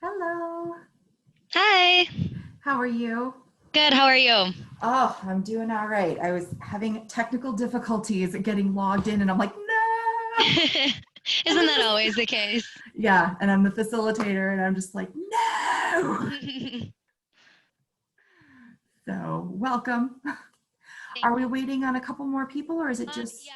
Hello. Hi. How are you? Good. How are you? Oh, I'm doing all right. I was having technical difficulties getting logged in and I'm like, no. And Isn't that always the case? yeah, and I'm the facilitator and I'm just like, no. Thank So, welcome. Are we you. waiting on a couple more people or is it just Yeah,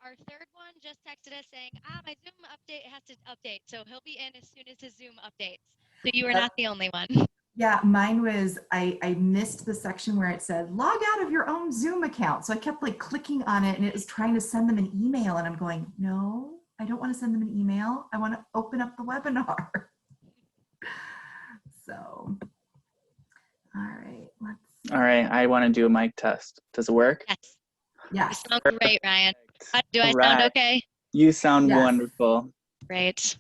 our third one just texted us saying, my Zoom update has to update, so he'll be in as soon as his Zoom updates. So you are uh, not the only one. yeah, mine was I missed the section where it said log out of your own Zoom account. So I kept like clicking on it and it was trying to send them an email and I'm going, no, I don't want to send them an email. I want to open up the webinar. So, all right, All right, I want to do a mic test. Does it work? Yes. You yes, sound great, Ryan. Do All I sound right. okay? You sound yes. wonderful. Great.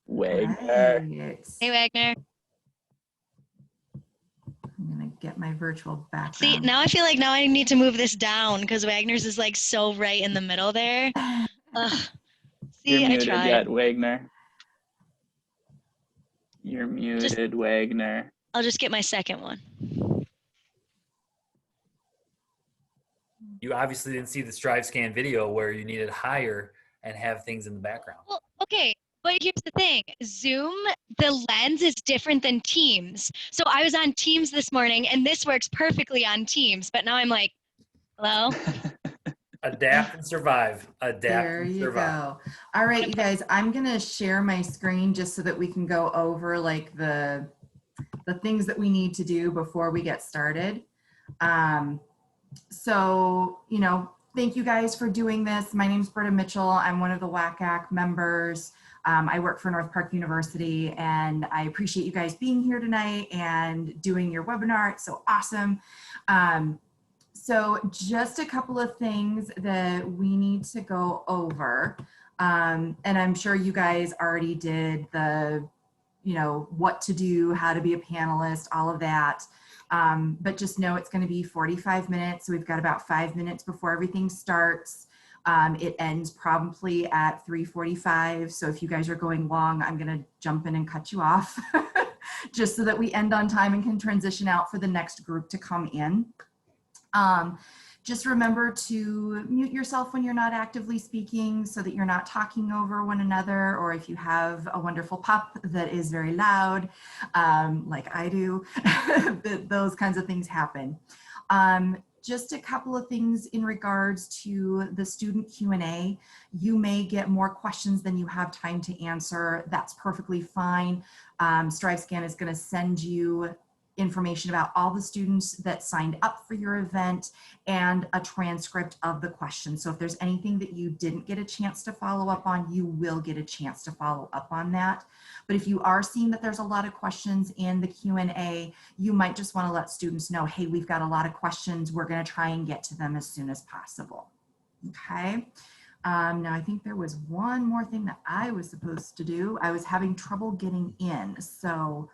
Wagner. Right. Hey, Wagner. I'm gonna get my virtual See, background. now I feel like now I need to move this down because Wagner's is like so right in the middle there. Ugh. You're See, I muted tried. yet, Wagner. You're muted, Wagner. I'll just get my second one. You obviously didn't see the Strive Scan video where you needed higher and have things in the background. Well, okay, but here's the thing. Zoom, the lens is different than Teams. So I was on Teams this morning and this works perfectly on Teams, but now I'm like, hello? Adapt and survive. Adapt There and you survive. go. All right, you guys, I'm gonna share my screen just so that we can go over like the things that we need to do before we get started. So, thank you guys for doing this. My name's Britta Mitchell. I'm one of the WACAC members. I work for North Park University and I appreciate you guys being here tonight and doing your webinar. It's so awesome. So just a couple of things that we need to go over. And I'm sure you guys already did the, what to do, how to be a panelist, all of that. But just know it's going to be 45 minutes. So we've got about 5 minutes before everything starts. It ends promptly at 3:45. So if you guys are going long, I'm going to jump in and cut you off just so that we end on time and can transition out for the next group to come in. Just remember to mute yourself when you're not actively speaking so that you're not talking over one another, or if you have a wonderful pup that is very loud, like I do, those kinds of things happen. Just a couple of things in regards to the student Q&A. You may get more questions than you have time to answer. That's perfectly fine. StriveScan is going to send you information about all the students that signed up for your event and a transcript of the questions. So if there's anything that you didn't get a chance to follow up on, you will get a chance to follow up on that. But if you are seeing that there's a lot of questions in the Q&A, you might just want to let students know, hey, we've got a lot of questions. We're going to try and get to them as soon as possible. Okay. Now I think there was one more thing that I was supposed to do. I was having trouble getting in. So,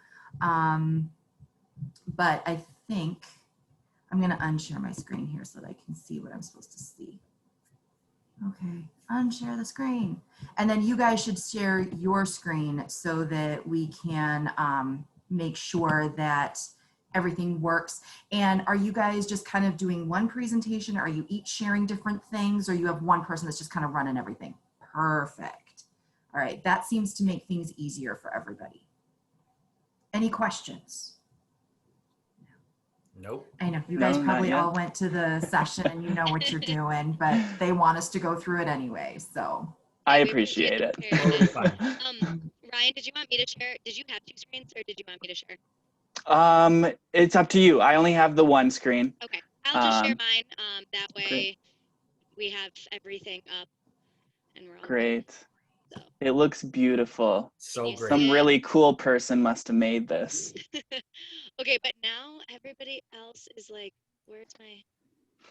but I think I'm going to unshare my screen here so that I can see what I'm supposed to see. Okay, unshare the screen. And then you guys should share your screen so that we can make sure that everything works. And are you guys just kind of doing one presentation? Are you each sharing different things, or you have one person that's just kind of running everything? Perfect. All right, that seems to make things easier for everybody. Any questions? Nope. I know you guys No, not probably yet. all went to the session and you know what you're doing, but they want us to go through it anyway. So I We appreciate it. the preparedness. Fine. Ryan, did you want me to share? Did you have two screens or did you want me to share? It's up to you. I only have the one screen. Okay, I'll just share Um, mine. That way great. we have everything up and we're all Great. good. It looks beautiful. So You great. Some really cool person must have made this. Okay, but now everybody else is like, where's my,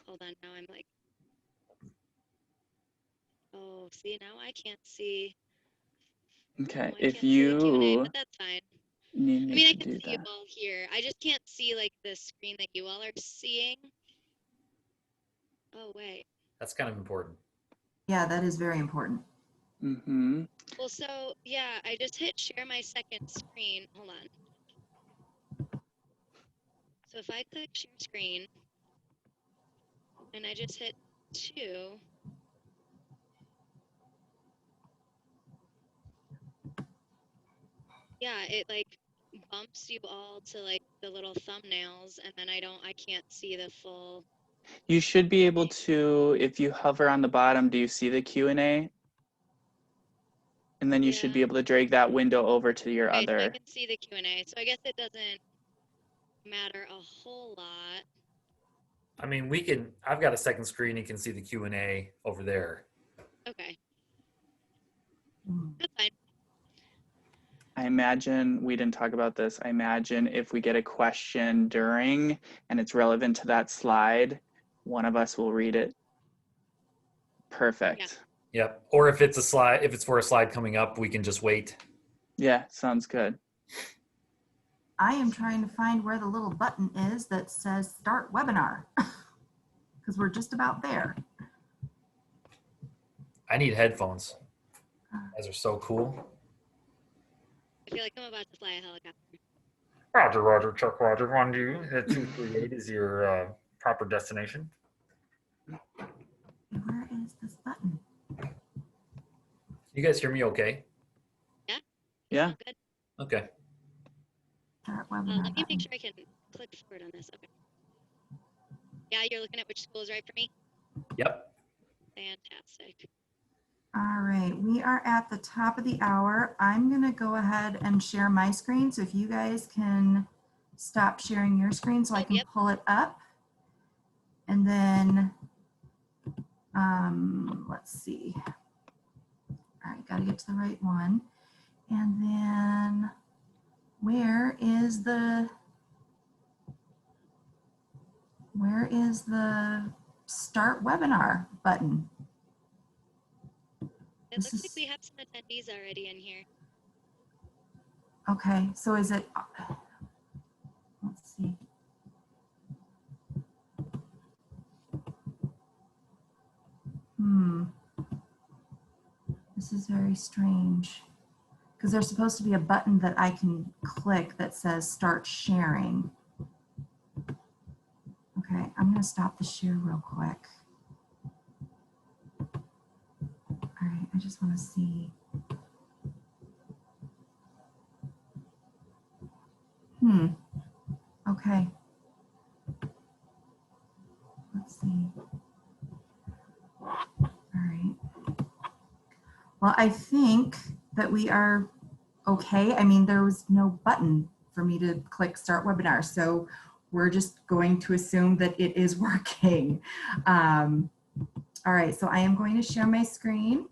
hold on, now I'm like, oh, see, now I can't see. Okay, No, I if can't see the Q&A, you but that's fine. need I me mean, I to can do see you that. all here. I just can't see like the screen that you all are seeing. Oh, wait. That's kind of important. yeah, that is very important. Mm-hmm. Well, so yeah, I just hit share my second screen. Hold on. So if I click share screen and I just hit 2, yeah, it like bumps you all to like the little thumbnails, and then I can't see the full. You should be able to, if you hover on the bottom, do you see the Q&A? And then you should be Yeah. able to drag that window over to your Okay, so I other. can see the Q&A. So I guess it doesn't matter a whole lot. I mean, I've got a second screen. You can see the Q&A over there. Okay, Hmm. that's fine. I imagine, we didn't talk about this, I imagine if we get a question during and it's relevant to that slide, one of us will read it. Perfect. Yep. Or if it's for a slide coming up, we can just wait. Yeah, sounds good. I am trying to find where the little button is that says start webinar because we're just about there. I need headphones. You guys are so cool. I feel like I'm about to fly a helicopter. Roger, Roger, Chuck, Roger, 238 is your proper destination. Where is this button? You guys hear me okay? Yeah. Sound good? Okay. Start webinar Let me button. make sure I can click forward on this. Okay. Yeah, you're looking at which school is right for me? Yep. Fantastic. All right, we are at the top of the hour. I'm gonna go ahead and share my screen. So if you guys can stop sharing your screen so I can Yep. pull it up. And then, let's see. All right, gotta get to the right one. And then where is the start webinar button? It looks like we have some attendees already in here. Okay, so is it, let's see. This is very strange because there's supposed to be a button that I can click that says start sharing. Okay, I'm gonna stop the share real quick. All right, I just wanna see. Okay. Let's see. All right. Well, I think that we are okay. I mean, there was no button for me to click start webinar. So we're just going to assume that it is working. All right, so I am going to share my screen.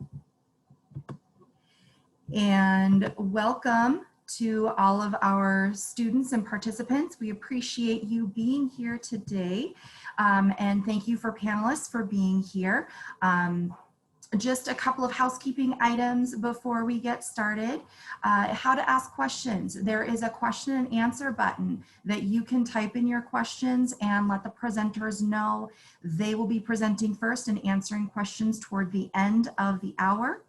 And welcome to all of our students and participants. We appreciate you being here today. And thank you for panelists for being here. Just a couple of housekeeping items before we get started. How to ask questions. There is a question and answer button that you can type in your questions and let the presenters know. They will be presenting first and answering questions toward the end of the hour.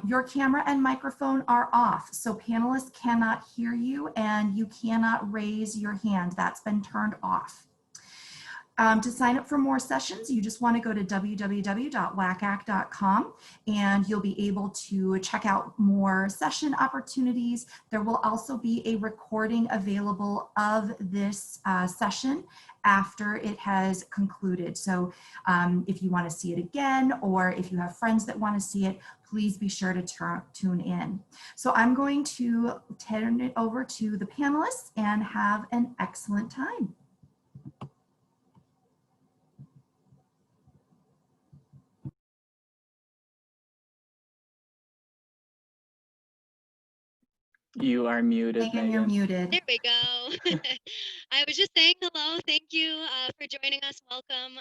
Your camera and microphone are off, so panelists cannot hear you and you cannot raise your hand. That's been turned off. To sign up for more sessions, you just want to go to www.wacac.com and you'll be able to check out more session opportunities. There will also be a recording available of this session after it has concluded. So if you want to see it again, or if you have friends that want to see it, please be sure to tune in. So I'm going to turn it over to the panelists and have an excellent time. You are muted, Megan, you're muted. There we go. I was just saying hello. Thank you for joining us. Welcome.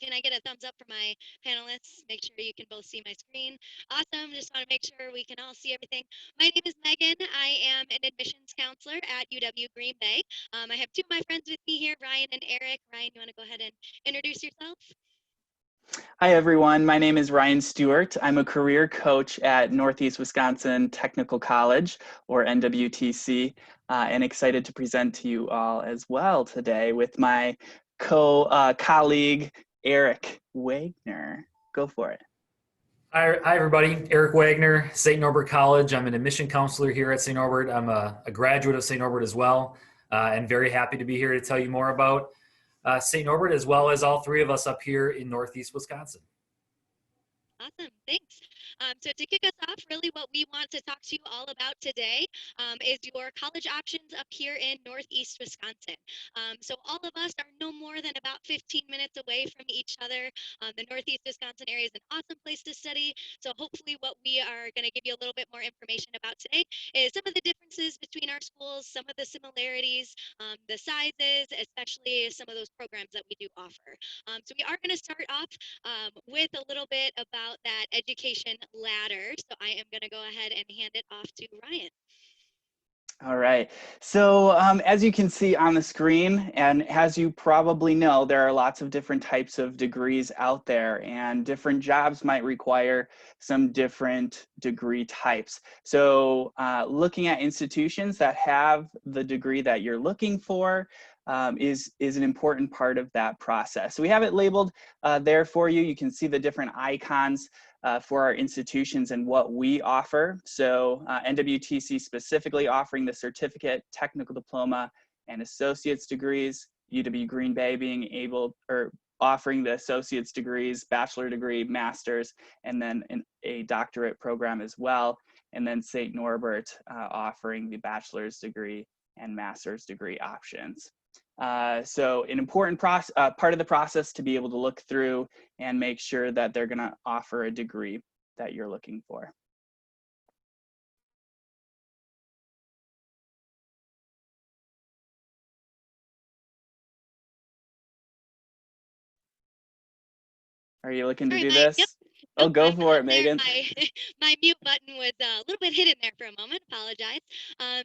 Can I get a thumbs up for my panelists? Make sure you can both see my screen. Awesome. Just want to make sure we can all see everything. My name is Megan. I am an admissions counselor at UW Green Bay. I have two of my friends with me here, Ryan and Eric. Ryan, you want to go ahead and introduce yourself? Hi, everyone. My name is Ryan Stewart. I'm a career coach at Northeast Wisconsin Technical College, or NWTC, and excited to present to you all as well today with my colleague, Eric Wagner. Go for it. Hi, everybody. Eric Wagner, St. Norbert College. I'm an admission counselor here at St. Norbert. I'm a graduate of St. Norbert as well, and very happy to be here to tell you more about St. Norbert, as well as all three of us up here in Northeast Wisconsin. Awesome, thanks. So to kick us off, really what we want to talk to you all about today is your college options up here in Northeast Wisconsin. So all of us are no more than about 15 minutes away from each other. The Northeast Wisconsin area is an awesome place to study. So hopefully what we are going to give you a little bit more information about today is some of the differences between our schools, some of the similarities, the sizes, especially some of those programs that we do offer. So we are going to start off with a little bit about that education ladder. So I am going to go ahead and hand it off to Ryan. All right. So as you can see on the screen, and as you probably know, there are lots of different types of degrees out there, and different jobs might require some different degree types. So looking at institutions that have the degree that you're looking for is an important part of that process. So we have it labeled there for you. You can see the different icons for our institutions and what we offer. So NWTC specifically offering the certificate, technical diploma, and associate's degrees. UW Green Bay being able, or offering the associate's degrees, bachelor degree, master's, and then a doctorate program as well. And then St. Norbert offering the bachelor's degree and master's degree options. So an important part of the process to be able to look through and make sure that they're going to offer a degree that you're looking for. Are you looking to do this? Yep. Oh, go I'm for it, there. Megan. My mute button was a little bit hidden there for a moment. Apologize.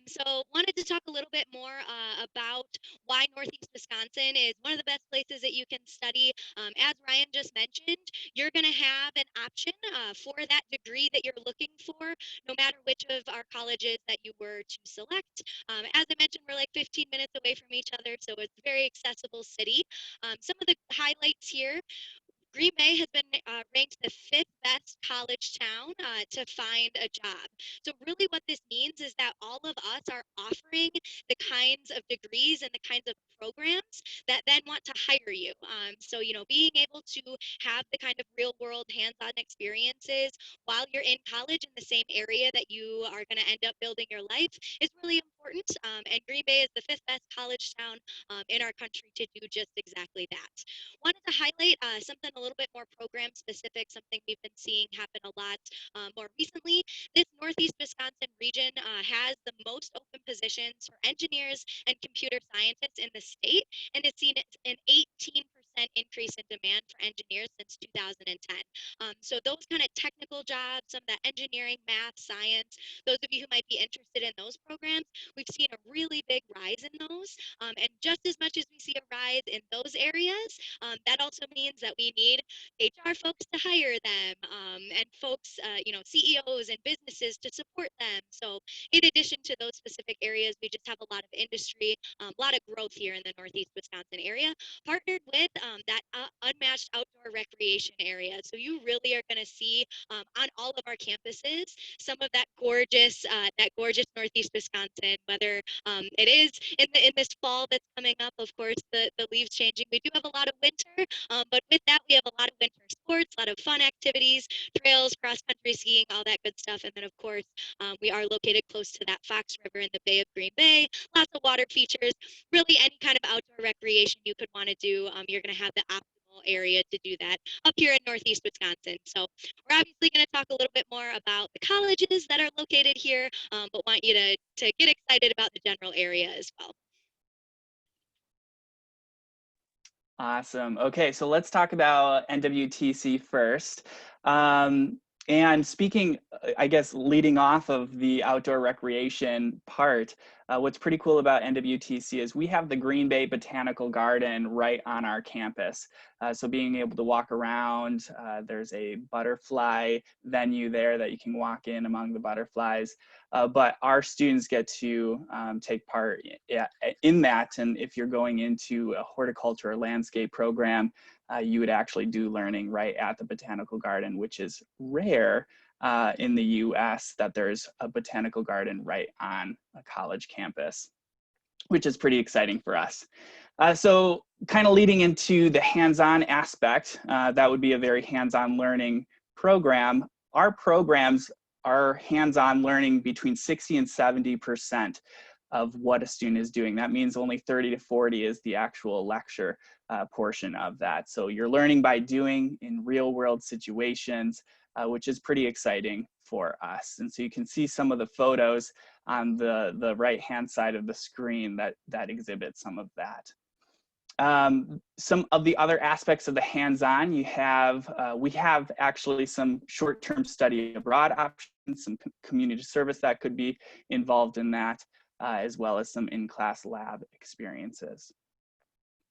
So wanted to talk a little bit more about why Northeast Wisconsin is one of the best places that you can study. As Ryan just mentioned, you're going to have an option for that degree that you're looking for, no matter which of our colleges that you were to select. As I mentioned, we're like 15 minutes away from each other, so it's a very accessible city. Some of the highlights here: Green Bay has been ranked the 5th best college town to find a job. So really what this means is that all of us are offering the kinds of degrees and the kinds of programs that then want to hire you. So, you know, being able to have the kind of real world hands-on experiences while you're in college in the same area that you are going to end up building your life is really important. And Green Bay is the 5th best college town in our country to do just exactly that. Wanted to highlight something a little bit more program specific, something we've been seeing happen a lot more recently. This Northeast Wisconsin region has the most open positions for engineers and computer scientists in the state, and it's seen an 18% increase in demand for engineers since 2010. So those kind of technical jobs, some of that engineering, math, science, those of you who might be interested in those programs, we've seen a really big rise in those. And just as much as we see a rise in those areas, that also means that we need HR folks to hire them, and folks, you know, CEOs and businesses to support them. So in addition to those specific areas, we just have a lot of industry, a lot of growth here in the Northeast Wisconsin area, partnered with that unmatched outdoor recreation area. So you really are going to see on all of our campuses some of that gorgeous Northeast Wisconsin, whether it is in this fall that's coming up. Of course, the leaves changing. We do have a lot of winter, but with that, we have a lot of winter sports, a lot of fun activities, trails, cross-country skiing, all that good stuff. And then, of course, we are located close to that Fox River in the Bay of Green Bay. Lots of water features. Really, any kind of outdoor recreation you could want to do, you're going to have the optimal area to do that up here in Northeast Wisconsin. So we're obviously going to talk a little bit more about the colleges that are located here, but want you to get excited about the general area as well. Awesome. Okay, so let's talk about NWTC first. And speaking, I guess, leading off of the outdoor recreation part, what's pretty cool about NWTC is we have the Green Bay Botanical Garden right on our campus. So being able to walk around, there's a butterfly venue there that you can walk in among the butterflies. But our students get to take part in that. And if you're going into a horticulture or landscape program, you would actually do learning right at the botanical garden, which is rare in the US that there's a botanical garden right on a college campus, which is pretty exciting for us. So kind of leading into the hands-on aspect, that would be a very hands-on learning program. Our programs are hands-on learning between 60 and 70% of what a student is doing. That means only 30 to 40 is the actual lecture portion of that. So you're learning by doing in real world situations, which is pretty exciting for us. And so you can see some of the photos on the right-hand side of the screen that exhibit some of that. Some of the other aspects of the hands-on, we have actually some short-term study abroad options, some community service that could be involved in that, as well as some in-class lab experiences.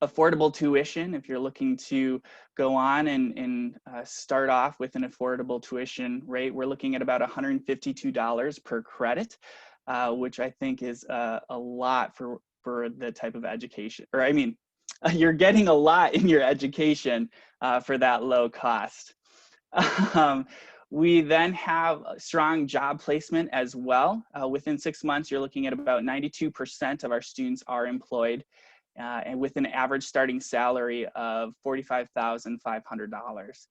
Affordable tuition, if you're looking to go on and start off with an affordable tuition rate, we're looking at about $152 per credit, which I think is a lot for the type of education, or I mean, you're getting a lot in your education for that low cost. We then have a strong job placement as well. Within 6 months, you're looking at about 92% of our students are employed, and with an average starting salary of $45,500,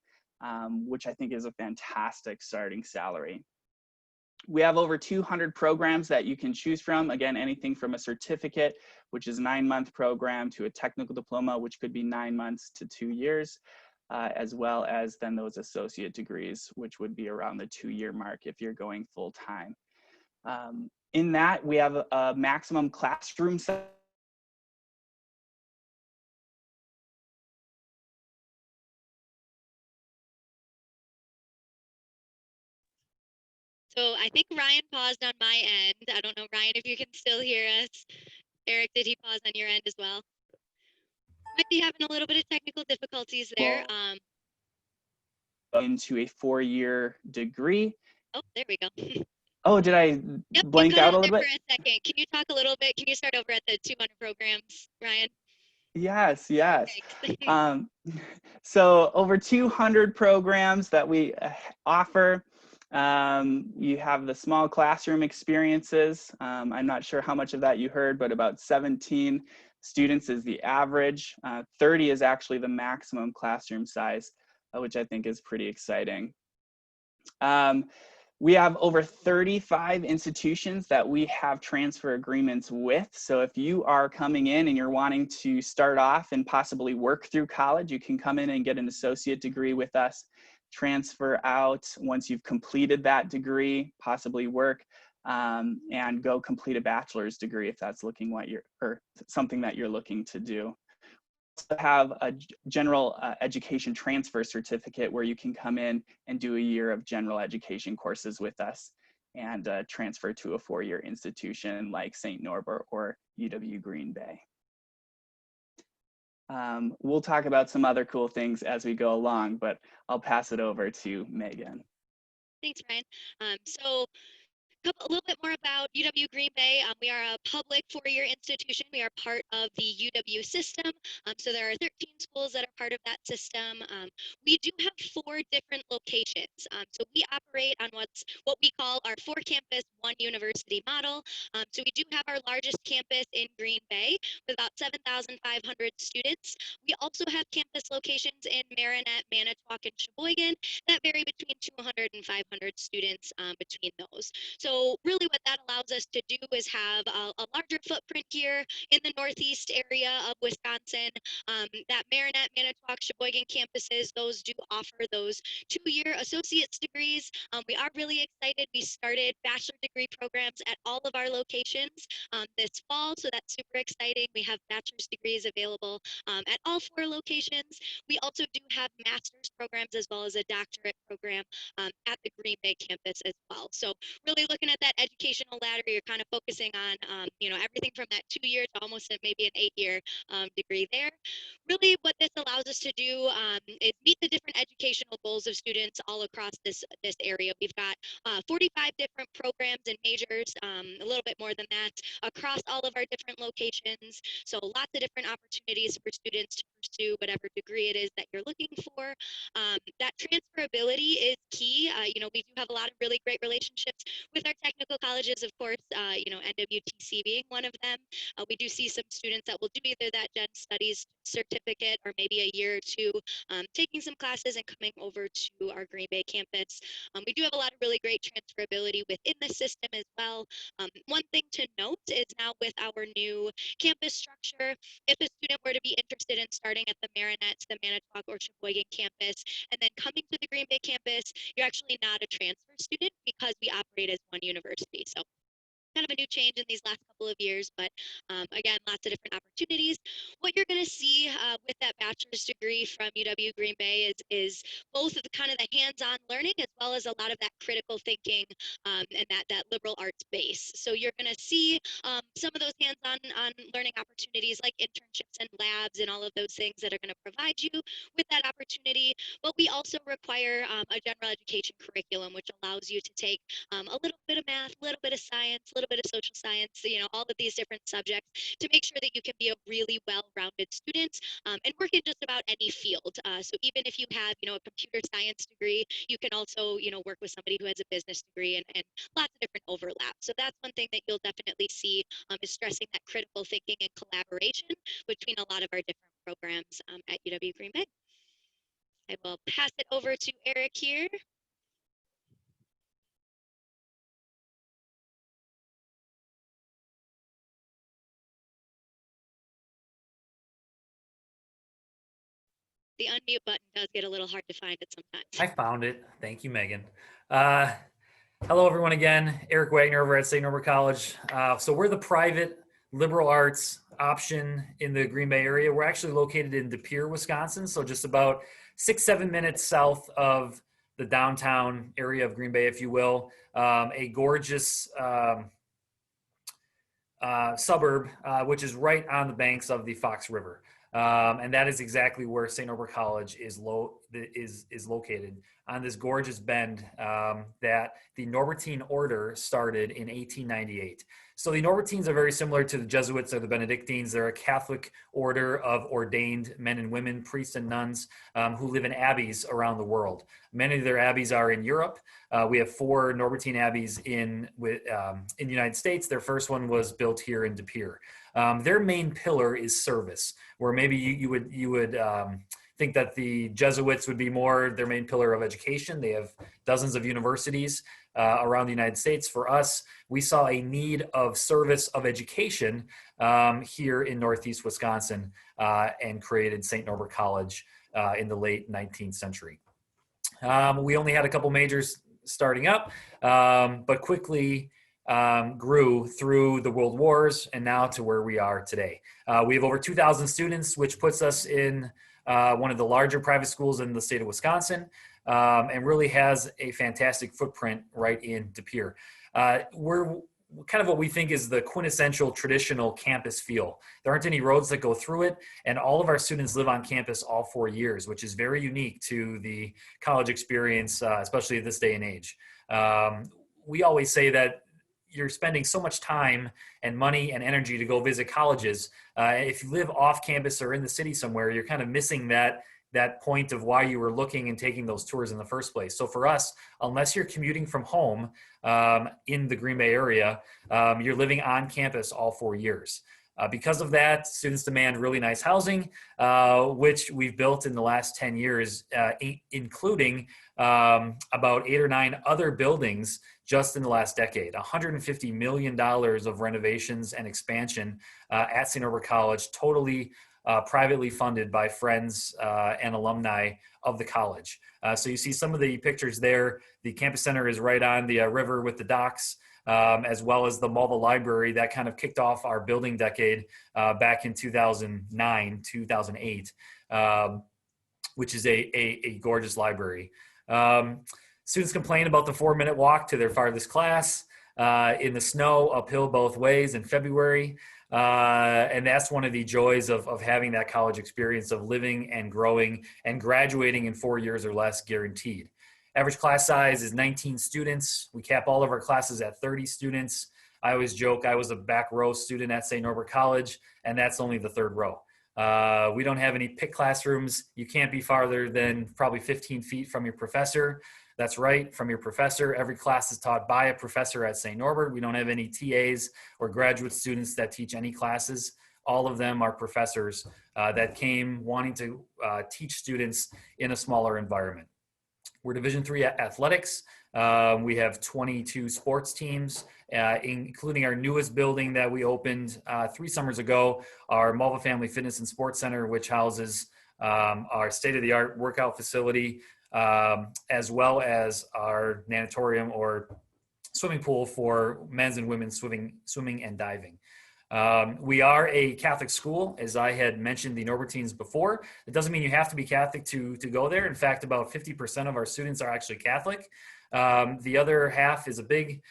which I think is a fantastic starting salary. We have over 200 programs that you can choose from. Again, anything from a certificate, which is a 9-month program, to a technical diploma, which could be 9 months to 2 years, as well as then those associate degrees, which would be around the 2-year mark if you're going full time. In that, we have a maximum classroom size. So I think Ryan paused on my end. I don't know, Ryan, if you can still hear us. Eric, did he pause on your end as well? Might be having a little bit of technical difficulties there. Into a 4-year degree. Oh, there we go. Oh, did I blank you cut out a little there bit? for a second. Can you talk a little bit? Can you start over at the 200 programs, Ryan? Yes, yes. Thanks. So over 200 programs that we offer. You have the small classroom experiences. I'm not sure how much of that you heard, but about 17 students is the average. 30 is actually the maximum classroom size, which I think is pretty exciting. We have over 35 institutions that we have transfer agreements with. So if you are coming in and you're wanting to start off and possibly work through college, you can come in and get an associate degree with us, transfer out once you've completed that degree, possibly work, and go complete a bachelor's degree if that's something that you're looking to do. Have a general education transfer certificate where you can come in and do a year of general education courses with us and transfer to a 4-year institution like St. Norbert or UW Green Bay. We'll talk about some other cool things as we go along, but I'll pass it over to Megan. Thanks, Ryan. So a little bit more about UW Green Bay. We are a public 4-year institution. We are part of the UW system. So there are 13 schools that are part of that system. We do have 4 different locations. So we operate on what we call our 4-campus, 1 university model. So we do have our largest campus in Green Bay with about 7,500 students. We also have campus locations in Marinette, Manitowoc, and Sheboygan that vary between 200 and 500 students between those. So really what that allows us to do is have a larger footprint here in the northeast area of Wisconsin. That Marinette, Manitowoc, Manitowoc, Sheboygan campuses, those do offer those 2-year associate's degrees. We are really excited. We started bachelor degree programs at all of our locations this fall, so that's super exciting. We have bachelor's degrees available at all 4 locations. We also do have master's programs as well as a doctorate program at the Green Bay campus as well. So really looking at that educational ladder, you're kind of focusing on, everything from that 2-year to almost maybe an 8-year degree there. Really what this allows us to do is meet the different educational goals of students all across this area. We've got 45 different programs and majors, a little bit more than that, across all of our different locations. So lots of different opportunities for students to pursue whatever degree it is that you're looking for. That transferability is key. We do have a lot of really great relationships with our technical colleges, of course, NWTC being one of them. We do see some students that will do either that Gen Studies certificate or maybe a year or two taking some classes and coming over to our Green Bay campus. We do have a lot of really great transferability within the system as well. One thing to note is now with our new campus structure, if a student were to be interested in starting at the Marinette, the Manitowoc, or Sheboygan campus, and then coming to the Green Bay campus, you're actually not a transfer student because we operate as one university. So kind of a new change in these last couple of years, but again, lots of different opportunities. What you're going to see with that bachelor's degree from UW Green Bay is both of the kind of the hands-on learning as well as a lot of that critical thinking and that liberal arts base. So you're going to see some of those hands-on learning opportunities like internships and labs and all of those things that are going to provide you with that opportunity. But we also require a general education curriculum, which allows you to take a little bit of math, a little bit of science, a little bit of social science, all of these different subjects to make sure that you can be a really well-rounded student and work in just about any field. So even if you have, a computer science degree, you can also, work with somebody who has a business degree and lots of different overlap. So that's one thing that you'll definitely see is stressing that critical thinking and collaboration between a lot of our different programs at UW Green Bay. I will pass it over to Eric here. The unmute button does get a little hard to find it sometimes. I found it. Thank you, Megan. Hello, everyone again. Eric Wagner over at St. Norbert College. So we're the private liberal arts option in the Green Bay area. We're actually located in De Pere, Wisconsin, so just about 6-7 minutes south of the downtown area of Green Bay, if you will. A gorgeous suburb, which is right on the banks of the Fox River. And that is exactly where St. Norbert College is located, on this gorgeous bend that the Norbertine order started in 1898. So the Norbertines are very similar to the Jesuits or the Benedictines. They're a Catholic order of ordained men and women, priests and nuns, who live in abbeys around the world. Many of their abbeys are in Europe. We have 4 Norbertine abbeys in the United States. Their first one was built here in De Pere. Their main pillar is service, where maybe you would think that the Jesuits would be more their main pillar of education. They have dozens of universities around the United States. For us, we saw a need of service of education here in Northeast Wisconsin and created St. Norbert College in the late 19th century. We only had a couple majors starting up, but quickly grew through the world wars and now to where we are today. We have over 2,000 students, which puts us in one of the larger private schools in the state of Wisconsin, and really has a fantastic footprint right in De Pere. We're kind of what we think is the quintessential traditional campus feel. There aren't any roads that go through it, and all of our students live on campus all 4 years, which is very unique to the college experience, especially at this day and age. We always say that you're spending so much time and money and energy to go visit colleges. If you live off campus or in the city somewhere, you're kind of missing that point of why you were looking and taking those tours in the first place. So for us, unless you're commuting from home in the Green Bay area, you're living on campus all 4 years. Because of that, students demand really nice housing, which we've built in the last 10 years, including about 8 or 9 other buildings just in the last decade. $150 million of renovations and expansion at St. Norbert College, totally privately funded by friends and alumni of the college. So you see some of the pictures there. The campus center is right on the river with the docks, as well as the Mulva Library that kind of kicked off our building decade back in 2009, 2008, which is a gorgeous library. Students complain about the 4-minute walk to their farthest class in the snow, uphill both ways in February. And that's one of the joys of having that college experience, of living and growing and graduating in 4 years or less, guaranteed. Average class size is 19 students. We cap all of our classes at 30 students. I always joke I was a back row student at St. Norbert College, and that's only the third row. We don't have any PIC classrooms. You can't be farther than probably 15 feet from your professor. That's right, from your professor. Every class is taught by a professor at St. Norbert. We don't have any TAs or graduate students that teach any classes. All of them are professors that came wanting to teach students in a smaller environment. We're Division III athletics. We have 22 sports teams, including our newest building that we opened 3 summers ago, our Mulva Family Fitness and Sports Center, which houses our state-of-the-art workout facility, as well as our natatorium or swimming pool for men's and women's swimming and diving. We are a Catholic school, as I had mentioned the Norbertines before. It doesn't mean you have to be Catholic to go there. In fact, about 50% of our students are actually Catholic. The other half is a big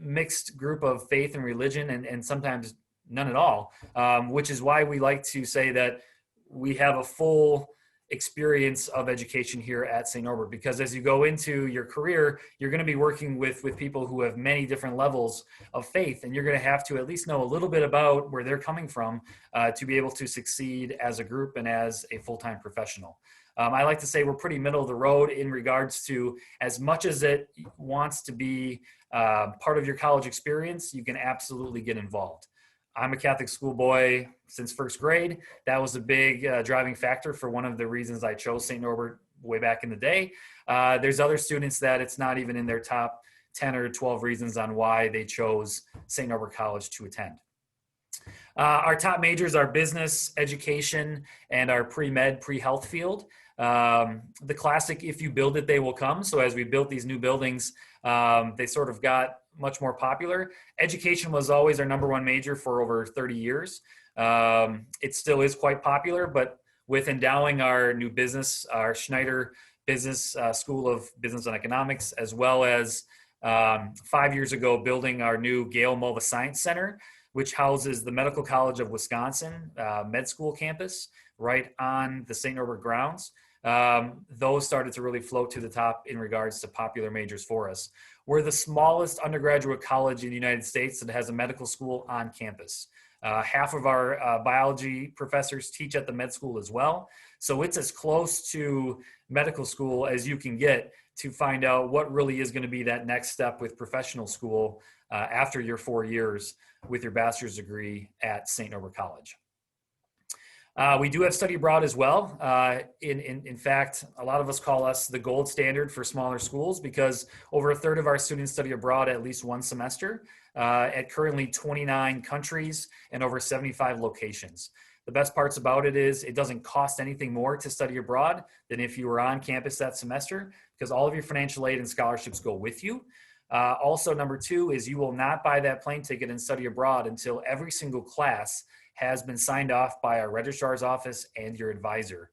mixed group of faith and religion, and sometimes none at all, which is why we like to say that we have a full experience of education here at St. Norbert, because as you go into your career, you're going to be working with people who have many different levels of faith, and you're going to have to at least know a little bit about where they're coming from to be able to succeed as a group and as a full-time professional. I like to say we're pretty middle of the road in regards to, as much as it wants to be part of your college experience, you can absolutely get involved. I'm a Catholic schoolboy since first grade. That was a big driving factor for one of the reasons I chose St. Norbert way back in the day. There's other students that it's not even in their top 10 or 12 reasons on why they chose St. Norbert College to attend. Our top majors are business, education, and our pre-med, pre-health field. The classic, if you build it, they will come. So as we built these new buildings, they sort of got much more popular. Education was always our #1 major for over 30 years. It still is quite popular, but with endowing our new business, our Schneider Business School of Business and Economics, as well as 5 years ago, building our new Gale Mulva Science Center, which houses the Medical College of Wisconsin med school campus right on the St. Norbert grounds. Those started to really float to the top in regards to popular majors for us. We're the smallest undergraduate college in the United States that has a medical school on campus. Half of our biology professors teach at the med school as well. So it's as close to medical school as you can get to find out what really is going to be that next step with professional school after your 4 years with your bachelor's degree at St. Norbert College. We do have study abroad as well. In fact, a lot of us call us the gold standard for smaller schools, because over a third of our students study abroad at least one semester at currently 29 countries and over 75 locations. The best parts about it is it doesn't cost anything more to study abroad than if you were on campus that semester, because all of your financial aid and scholarships go with you. Also, #2 is you will not buy that plane ticket and study abroad until every single class has been signed off by our registrar's office and your advisor,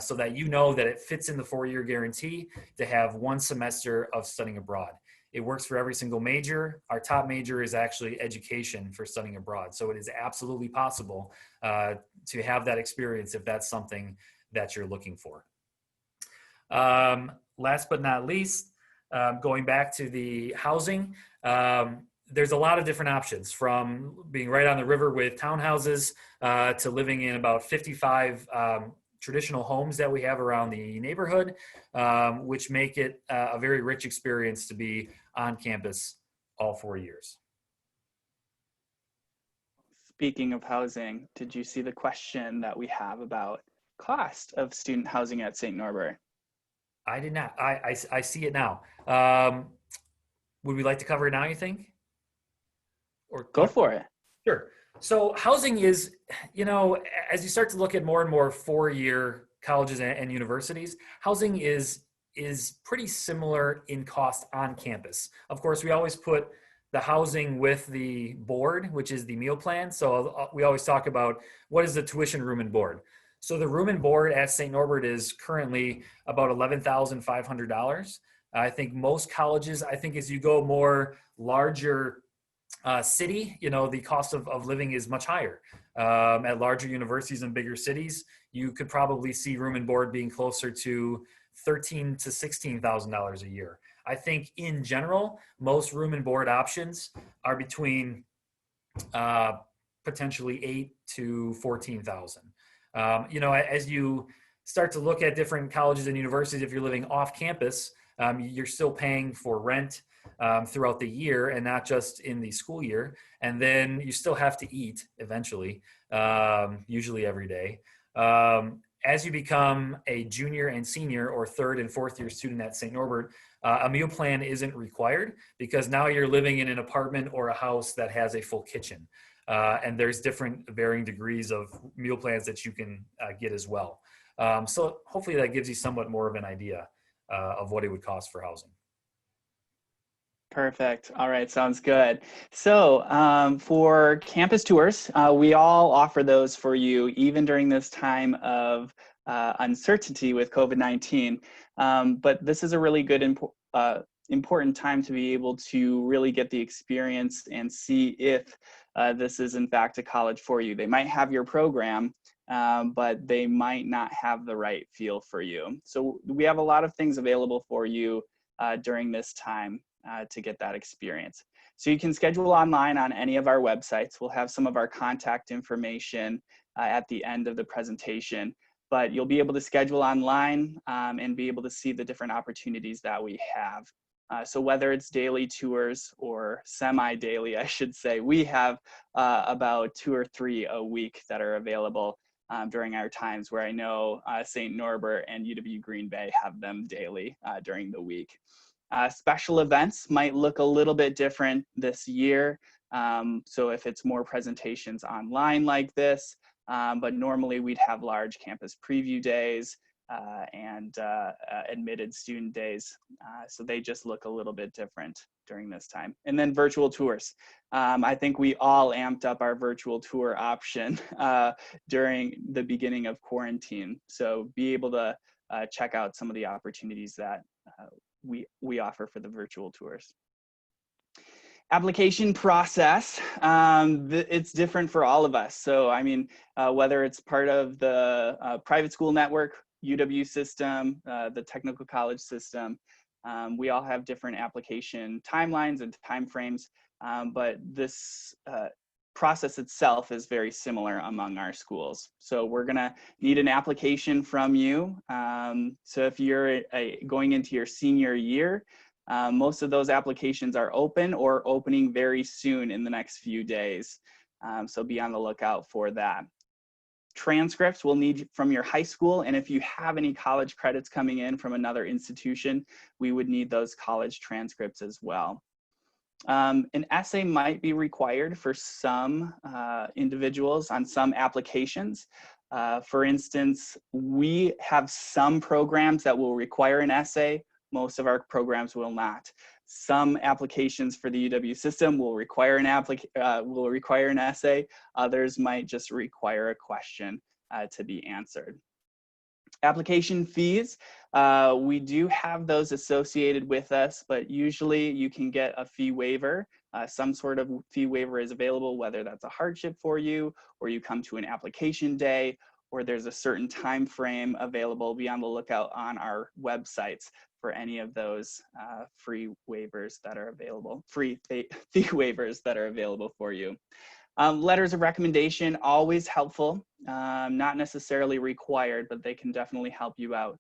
so that you know that it fits in the 4-year guarantee to have 1 semester of studying abroad. It works for every single major. Our top major is actually education for studying abroad. So it is absolutely possible to have that experience if that's something that you're looking for. Last but not least, going back to the housing, there's a lot of different options, from being right on the river with townhouses to living in about 55 traditional homes that we have around the neighborhood, which make it a very rich experience to be on campus all 4 years. Speaking of housing, did you see the question that we have about cost of student housing at St. Norbert? I did not. I see it now. Would we like to cover it now, you think? Or Go for it. Sure. So housing is, as you start to look at more and more four-year colleges and universities, housing is pretty similar in cost on campus. Of course, we always put the housing with the board, which is the meal plan. So we always talk about what is the tuition, room, and board. So the room and board at St. Norbert is currently about $11,500. I think most colleges, as you go more larger city, the cost of living is much higher. At larger universities and bigger cities, you could probably see room and board being closer to $13,000 to $16,000 a year. I think in general, most room and board options are between potentially $8,000 to $14,000. As you start to look at different colleges and universities, if you're living off campus, you're still paying for rent throughout the year and not just in the school year. And then you still have to eat eventually, usually every day. As you become a junior and senior or third and fourth year student at St. Norbert, a meal plan isn't required because now you're living in an apartment or a house that has a full kitchen. And there's different varying degrees of meal plans that you can get as well. So hopefully that gives you somewhat more of an idea of what it would cost for housing. Perfect. All right, sounds good. So for campus tours, we all offer those for you even during this time of uncertainty with COVID-19. But this is a really good important time to be able to really get the experience and see if this is in fact a college for you. They might have your program, but they might not have the right feel for you. So we have a lot of things available for you during this time to get that experience. So you can schedule online on any of our websites. We'll have some of our contact information at the end of the presentation, but you'll be able to schedule online and be able to see the different opportunities that we have. So whether it's daily tours or semi-daily, I should say, we have about 2 or 3 a week that are available during our times where I know St. Norbert and UW Green Bay have them daily during the week. Special events might look a little bit different this year. So if it's more presentations online like this, but normally we'd have large campus preview days and admitted student days. So they just look a little bit different during this time. And then virtual tours. I think we all amped up our virtual tour option during the beginning of quarantine. So be able to check out some of the opportunities that we offer for the virtual tours. Application process, it's different for all of us. So I mean, whether it's part of the private school network, UW system, the technical college system, we all have different application timelines and timeframes, but this process itself is very similar among our schools. So we're gonna need an application from you. So if you're going into your senior year, most of those applications are open or opening very soon in the next few days. So be on the lookout for that. Transcripts we'll need from your high school, and if you have any college credits coming in from another institution, we would need those college transcripts as well. An essay might be required for some individuals on some applications. For instance, we have some programs that will require an essay. Most of our programs will not. Some applications for the UW system will require an essay. Others might just require a question to be answered. Application fees, we do have those associated with us, but usually you can get a fee waiver. Some sort of fee waiver is available, whether that's a hardship for you, or you come to an application day, or there's a certain time frame available. Be on the lookout on our websites for any of those free waivers that are available, free fee waivers that are available for you. Letters of recommendation, always helpful, not necessarily required, but they can definitely help you out.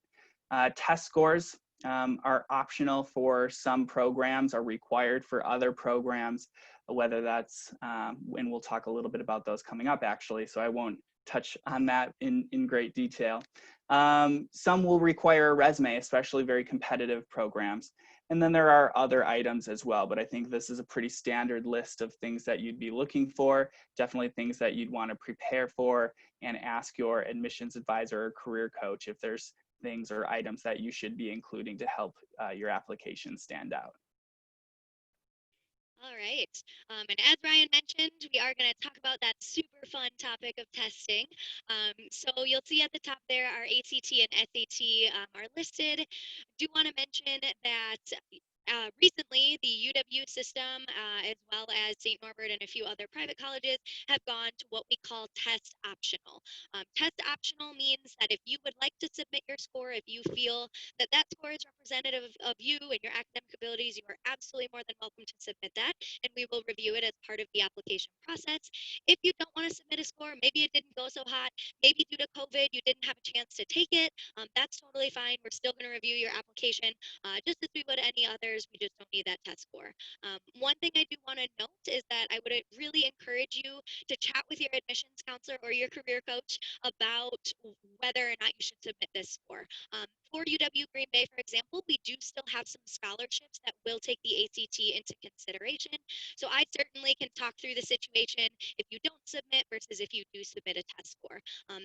Test scores are optional for some programs, are required for other programs, whether that's, and we'll talk a little bit about those coming up actually, so I won't touch on that in great detail. Some will require a resume, especially very competitive programs. And then there are other items as well, but I think this is a pretty standard list of things that you'd be looking for, definitely things that you'd want to prepare for, and ask your admissions advisor or career coach if there's things or items that you should be including to help your application stand out. All right. And as Ryan mentioned, we are going to talk about that super fun topic of testing. So you'll see at the top there, our ACT and SAT are listed. Do want to mention that recently the UW system, as well as St. Norbert and a few other private colleges, have gone to what we call test optional. Test optional means that if you would like to submit your score, if you feel that that score is representative of you and your academic abilities, you are absolutely more than welcome to submit that, and we will review it as part of the application process. If you don't want to submit a score, maybe it didn't go so hot, maybe due to COVID you didn't have a chance to take it, that's totally fine. We're still going to review your application just as we would any others. We just don't need that test score. One thing I do want to note is that I would really encourage you to chat with your admissions counselor or your career coach about whether or not you should submit this score. For UW Green Bay, for example, we do still have some scholarships that will take the ACT into consideration. So I certainly can talk through the situation if you don't submit versus if you do submit a test score.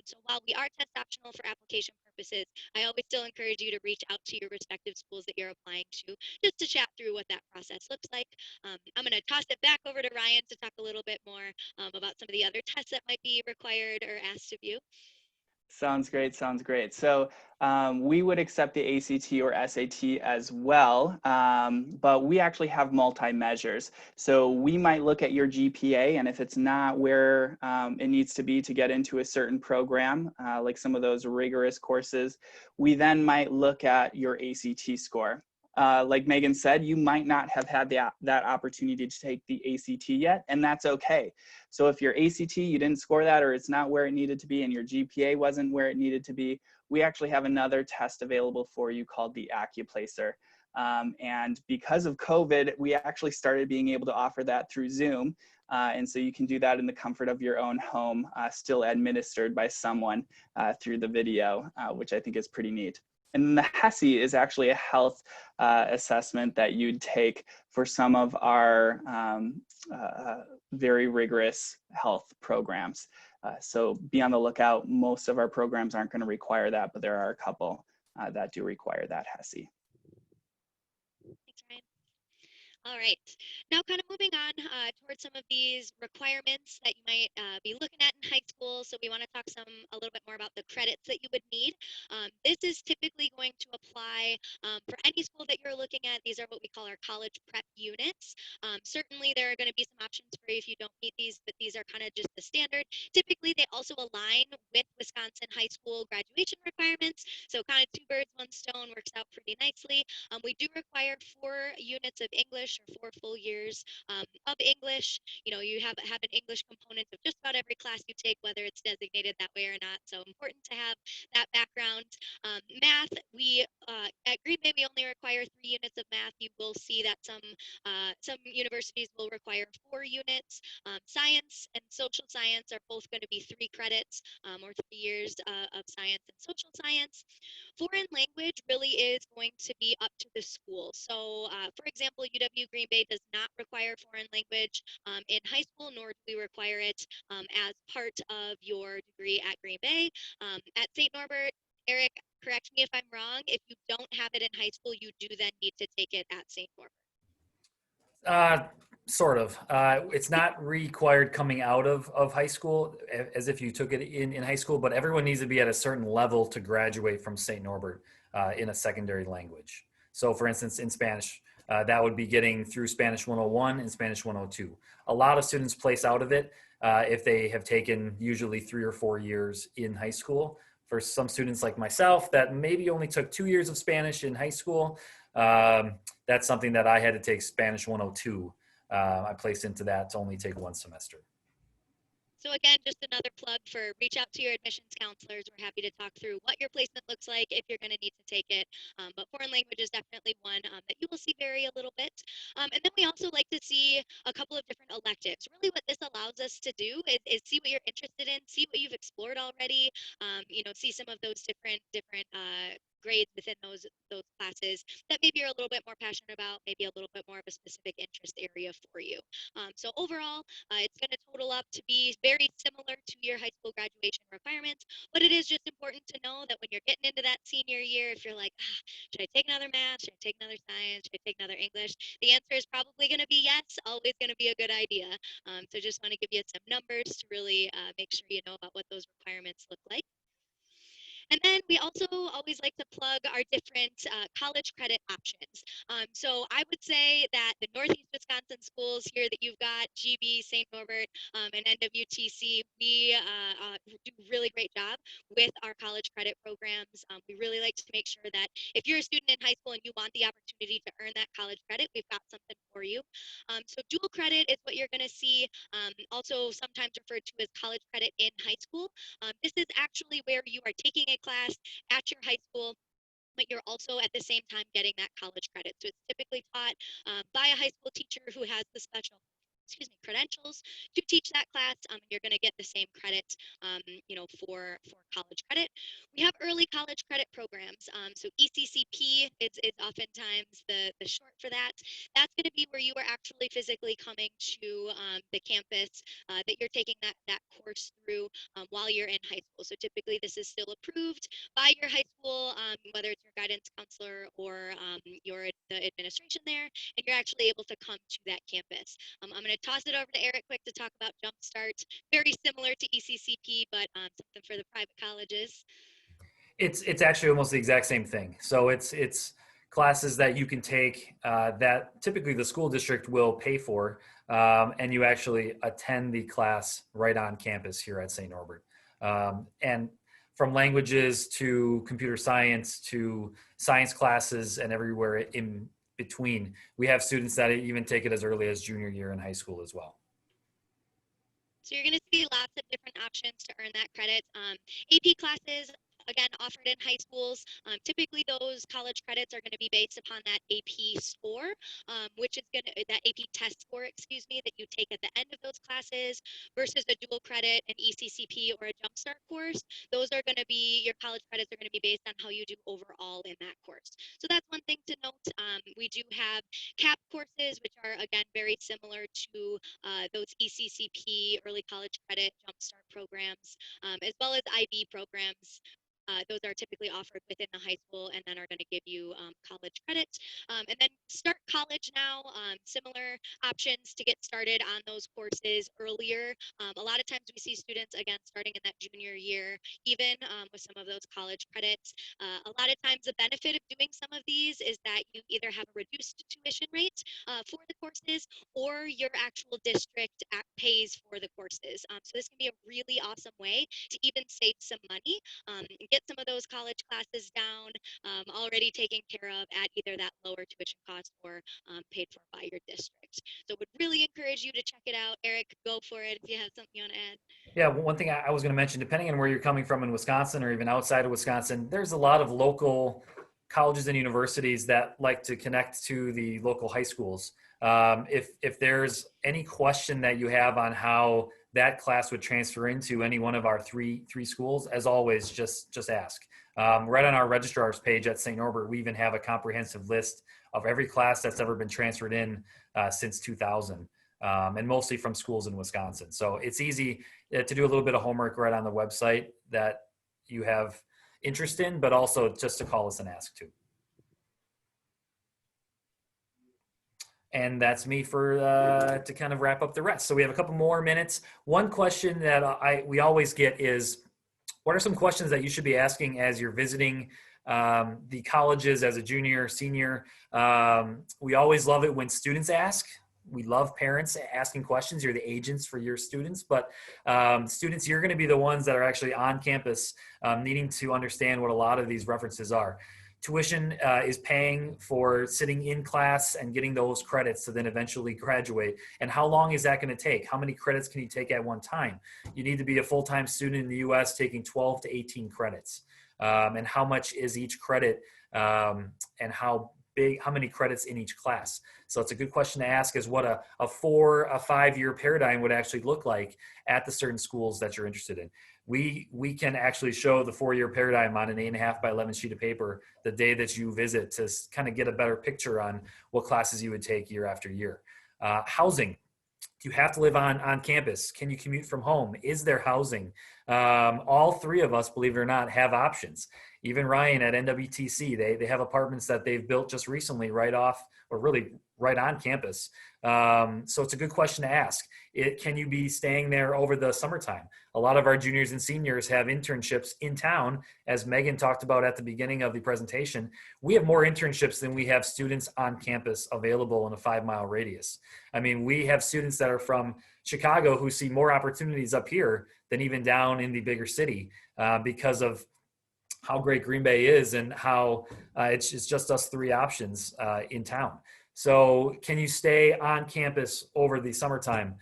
So while we are test optional for application purposes, I always still encourage you to reach out to your respective schools that you're applying to just to chat through what that process looks like. I'm going to toss it back over to Ryan to talk a little bit more about some of the other tests that might be required or asked of you. Sounds great. Sounds great. So we would accept the ACT or SAT as well, but we actually have multi-measures. So we might look at your GPA, and if it's not where it needs to be to get into a certain program, like some of those rigorous courses, we then might look at your ACT score. Like Megan said, you might not have had that opportunity to take the ACT yet, and that's okay. So if your ACT, you didn't score that, or it's not where it needed to be, and your GPA wasn't where it needed to be, we actually have another test available for you called the AccuPlacer. And because of COVID, we actually started being able to offer that through Zoom. And so you can do that in the comfort of your own home, still administered by someone through the video, which I think is pretty neat. And the HESI is actually a health assessment that you'd take for some of our very rigorous health programs. So be on the lookout. Most of our programs aren't going to require that, but there are a couple that do require that HESI. Thanks, Ryan. All right, now kind of moving on towards some of these requirements that you might be looking at in high school. So we want to talk a little bit more about the credits that you would need. This is typically going to apply for any school that you're looking at. These are what we call our college prep units. Certainly there are going to be some options for you if you don't meet these, but these are kind of just the standard. Typically they also align with Wisconsin high school graduation requirements. So kind of two birds, one stone works out pretty nicely. We do require 4 units of English or 4 full years of English. You know, you have an English component of just about every class you take, whether it's designated that way or not. So important to have that background. Math, we at Green Bay we only require 3 units of math. You will see that some universities will require 4 units. Science and social science are both going to be 3 credits or 3 years of science and social science. Foreign language really is going to be up to the school. So, for example, UW Green Bay does not require foreign language in high school, nor do we require it as part of your degree at Green Bay. At St. Norbert, Eric, correct me if I'm wrong, if you don't have it in high school, you do then need to take it at St. Norbert. Sort of. It's not required coming out of high school as if you took it in high school, but everyone needs to be at a certain level to graduate from St. Norbert in a secondary language. So for instance, in Spanish, that would be getting through Spanish 101 and Spanish 102. A lot of students place out of it if they have taken usually 3 or 4 years in high school. For some students like myself that maybe only took 2 years of Spanish in high school, that's something that I had to take Spanish 102. I placed into that to only take 1 semester. So again, just another plug for reach out to your admissions counselors. We're happy to talk through what your placement looks like if you're going to need to take it. But foreign language is definitely one that you will see vary a little bit. And then we also like to see a couple of different electives. Really what this allows us to do is see what you're interested in, see what you've explored already, you know, see some of those different grades within those classes that maybe you're a little bit more passionate about, maybe a little bit more of a specific interest area for you. So overall, it's going to total up to be very similar to your high school graduation requirements, but it is just important to know that when you're getting into that senior year, if you're like, should I take another math? Should I take another science? Should I take another English? The answer is probably going to be yes, always going to be a good idea. So just want to give you some numbers to really make sure you know about what those requirements look like. And then we also always like to plug our different college credit options. So I would say that the Northeast Wisconsin schools here that you've got, GB, St. Norbert, and NWTC, we do a really great job with our college credit programs. We really like to make sure that if you're a student in high school and you want the opportunity to earn that college credit, we've got something for you. So dual credit is what you're going to see, also sometimes referred to as college credit in high school. This is actually where you are taking a class at your high school, but you're also at the same time getting that college credit. So it's typically taught by a high school teacher who has the special credentials to teach that class. You're going to get the same credit, for college credit. We have early college credit programs. So ECCP is oftentimes the short for that. That's going to be where you are actually physically coming to the campus that you're taking that course through while you're in high school. So typically this is still approved by your high school, whether it's your guidance counselor or the administration there, and you're actually able to come to that campus. I'm going to toss it over to Eric quick to talk about Jumpstart. Very similar to ECCP, but something for the private colleges. It's actually almost the exact same thing. So it's classes that you can take that typically the school district will pay for, and you actually attend the class right on campus here at St. Norbert. And from languages to computer science to science classes and everywhere in between, we have students that even take it as early as junior year in high school as well. So you're going to see lots of different options to earn that credit. AP classes, again, offered in high schools. Typically, those college credits are going to be based upon that AP score, which is that AP test score, excuse me, that you take at the end of those classes versus a dual credit, an ECCP, or a Jumpstart course. Those are going to be, your college credits are going to be based on how you do overall in that course. So that's one thing to note. We do have CAP courses, which are, again, very similar to those ECCP, early college credit, Jumpstart programs, as well as IB programs. Those are typically offered within the high school and then are going to give you college credit. And then Start College now, similar options to get started on those courses earlier. A lot of times we see students, again, starting in that junior year, even with some of those college credits. A lot of times the benefit of doing some of these is that you either have a reduced tuition rate for the courses or your actual district pays for the courses. So this can be a really awesome way to even save some money and get some of those college classes down, already taken care of at either that lower tuition cost or paid for by your district. So would really encourage you to check it out. Eric, go for it if you have something you want to add. Yeah, one thing I was going to mention, depending on where you're coming from in Wisconsin or even outside of Wisconsin, there's a lot of local colleges and universities that like to connect to the local high schools. If there's any question that you have on how that class would transfer into any one of our three schools, as always, just ask. Right on our registrar's page at St. Norbert, we even have a comprehensive list of every class that's ever been transferred in since 2000, and mostly from schools in Wisconsin. So it's easy to do a little bit of homework right on the website that you have interest in, but also just to call us and ask too. And that's me for to kind of wrap up the rest. So we have a couple more minutes. One question that we always get is, what are some questions that you should be asking as you're visiting the colleges as a junior, senior? We always love it when students ask. We love parents asking questions. You're the agents for your students, but students, you're going to be the ones that are actually on campus needing to understand what a lot of these references are. Tuition is paying for sitting in class and getting those credits to then eventually graduate. And how long is that going to take? How many credits can you take at one time? You need to be a full-time student in the US taking 12 to 18 credits. And how much is each credit, and how how many credits in each class. So it's a good question to ask, is what a 5-year paradigm would actually look like at the certain schools that you're interested in. We can actually show the 4-year paradigm on an 8.5 by 11 sheet of paper the day that you visit to kind of get a better picture on what classes you would take year after year. Housing. Do you have to live on campus? Can you commute from home? Is there housing? All three of us, believe it or not, have options. Even Ryan at NWTC, they have apartments that they've built just recently right off, or really right on campus. So it's a good question to ask. Can you be staying there over the summertime? A lot of our juniors and seniors have internships in town. As Megan talked about at the beginning of the presentation, we have more internships than we have students on campus available in a 5-mile radius. I mean, we have students that are from Chicago who see more opportunities up here than even down in the bigger city because of how great Green Bay is and how it's just us 3 options in town. So can you stay on campus over the summertime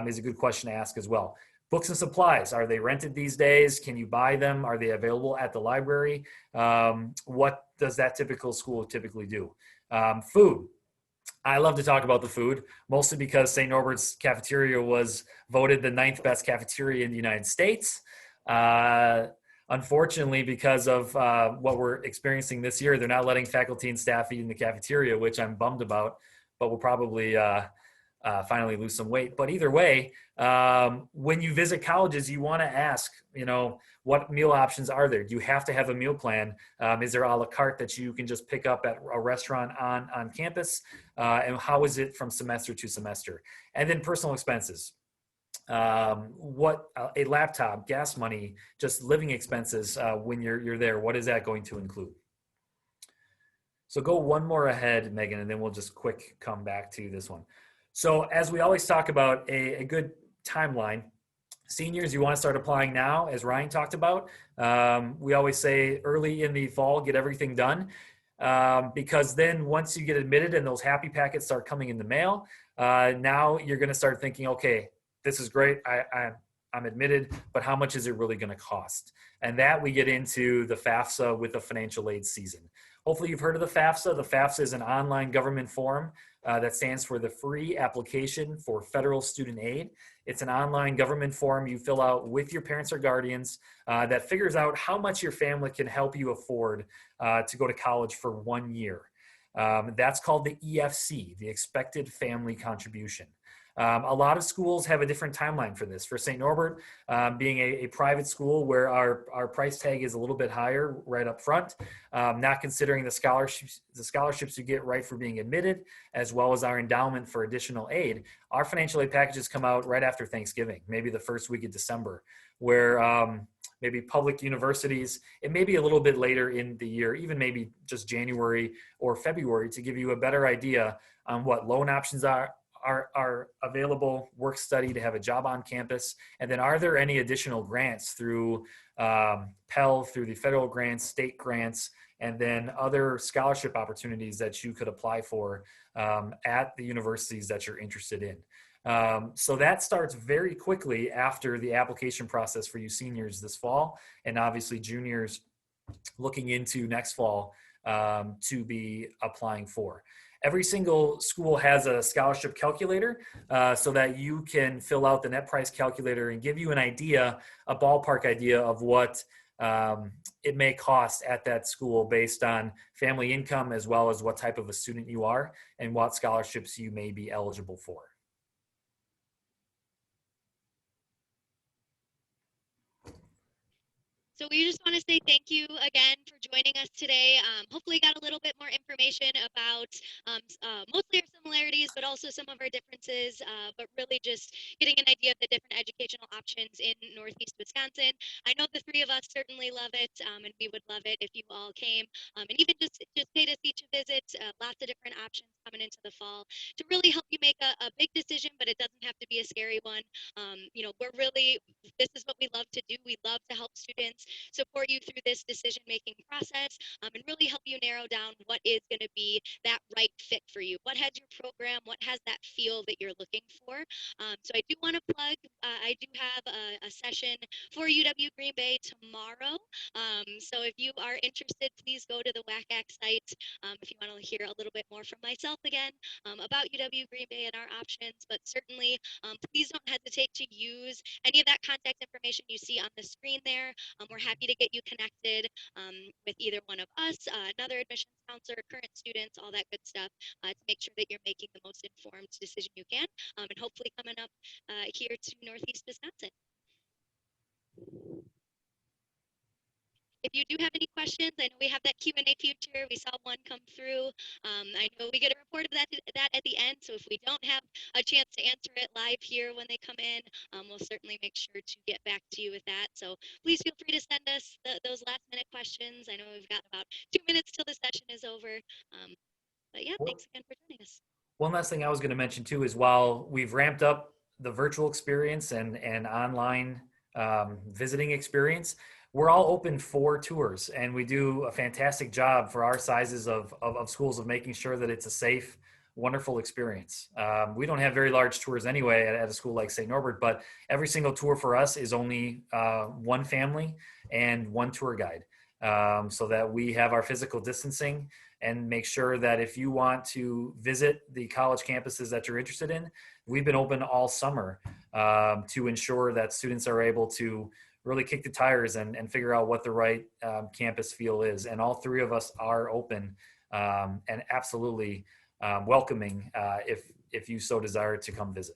is a good question to ask as well. Books and supplies, are they rented these days? Can you buy them? Are they available at the library? What does that typical school typically do? Food. I love to talk about the food, mostly because St. Norbert's cafeteria was voted the 9th best cafeteria in the United States. Unfortunately, because of what we're experiencing this year, they're not letting faculty and staff eat in the cafeteria, which I'm bummed about, but we'll probably finally lose some weight. But either way, when you visit colleges, you want to ask, what meal options are there? Do you have to have a meal plan? Is there a la carte that you can just pick up at a restaurant on campus? And how is it from semester to semester? And then personal expenses. What a laptop, gas money, just living expenses when you're there, what is that going to include? So go one more ahead, Megan, and then we'll just quick come back to this one. So as we always talk about a good timeline, seniors, you want to start applying now, as Ryan talked about. We always say early in the fall, get everything done. Because then once you get admitted and those happy packets start coming in the mail, now you're going to start thinking, okay, this is great. I'm admitted, but how much is it really going to cost? And that we get into the FAFSA with the financial aid season. Hopefully you've heard of the FAFSA. The FAFSA is an online government form that stands for the Free Application for Federal Student Aid. It's an online government form you fill out with your parents or guardians that figures out how much your family can help you afford to go to college for 1 year. That's called the EFC, the Expected Family Contribution. A lot of schools have a different timeline for this. For St. Norbert, being a private school where our price tag is a little bit higher right up front, not considering the scholarships you get right for being admitted, as well as our endowment for additional aid, our financial aid packages come out right after Thanksgiving, maybe the first week of December, where maybe public universities, it may be a little bit later in the year, even maybe just January or February, to give you a better idea on what loan options are available, work study to have a job on campus, and then are there any additional grants through Pell, through the federal grants, state grants, and then other scholarship opportunities that you could apply for at the universities that you're interested in. So that starts very quickly after the application process for you seniors this fall, and obviously juniors looking into next fall to be applying for. Every single school has a scholarship calculator so that you can fill out the net price calculator and give you an idea, a ballpark idea of what it may cost at that school based on family income, as well as what type of a student you are and what scholarships you may be eligible for. So we just want to say thank you again for joining us today. Hopefully got a little bit more information about mostly our similarities, but also some of our differences, but really just getting an idea of the different educational options in Northeast Wisconsin. I know the 3 of us certainly love it, and we would love it if you all came, and even just pay us each a visit. Lots of different options coming into the fall to really help you make a big decision, but it doesn't have to be a scary one. This is what we love to do. We love to help students, support you through this decision-making process, and really help you narrow down what is going to be that right fit for you. What has your program what has that feel that you're looking for. So I do want to plug, I do have a session for UW Green Bay tomorrow. So if you are interested, please go to the WACAC site if you want to hear a little bit more from myself again about UW Green Bay and our options. But certainly, please don't hesitate to use any of that contact information you see on the screen there. We're happy to get you connected with either one of us, another admissions counselor, current students, all that good stuff, to make sure that you're making the most informed decision you can, and hopefully coming up here to Northeast Wisconsin. If you do have any questions, I know we have that Q&A feature. We saw one come through. I know we get a report of that at the end, so if we don't have a chance to answer it live here when they come in, we'll certainly make sure to get back to you with that. So please feel free to send us those last-minute questions. I know we've got about 2 minutes till the session is over. But yeah, thanks again for joining us. One last thing I was going to mention too is while we've ramped up the virtual experience and online visiting experience, we're all open for tours, and we do a fantastic job for our sizes of schools of making sure that it's a safe, wonderful experience. We don't have very large tours anyway at a school like St. Norbert, but every single tour for us is only one family and one tour guide, so that we have our physical distancing and make sure that if you want to visit the college campuses that you're interested in, we've been open all summer to ensure that students are able to really kick the tires and figure out what the right campus feel is. And all three of us are open and absolutely welcoming if you so desire to come visit.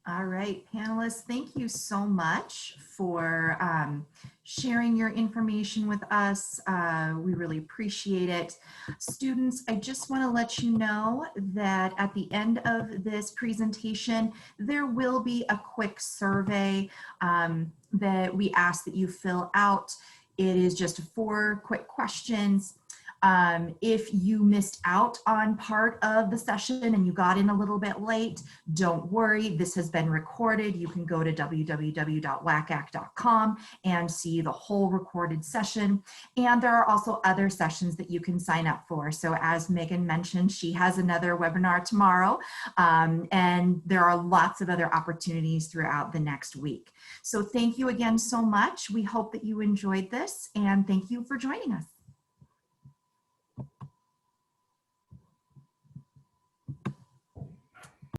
All right, panelists, thank you so much for sharing your information with us. We really appreciate it. Students, I just want to let you know that at the end of this presentation, there will be a quick survey that we ask that you fill out. It is just 4 quick questions. If you missed out on part of the session and you got in a little bit late, don't worry, this has been recorded. You can go to www.wacac.com and see the whole recorded session. And there are also other sessions that you can sign up for. So as Megan mentioned, she has another webinar tomorrow, and there are lots of other opportunities throughout the next week. So thank you again so much. We hope that you enjoyed this, and thank you for joining us.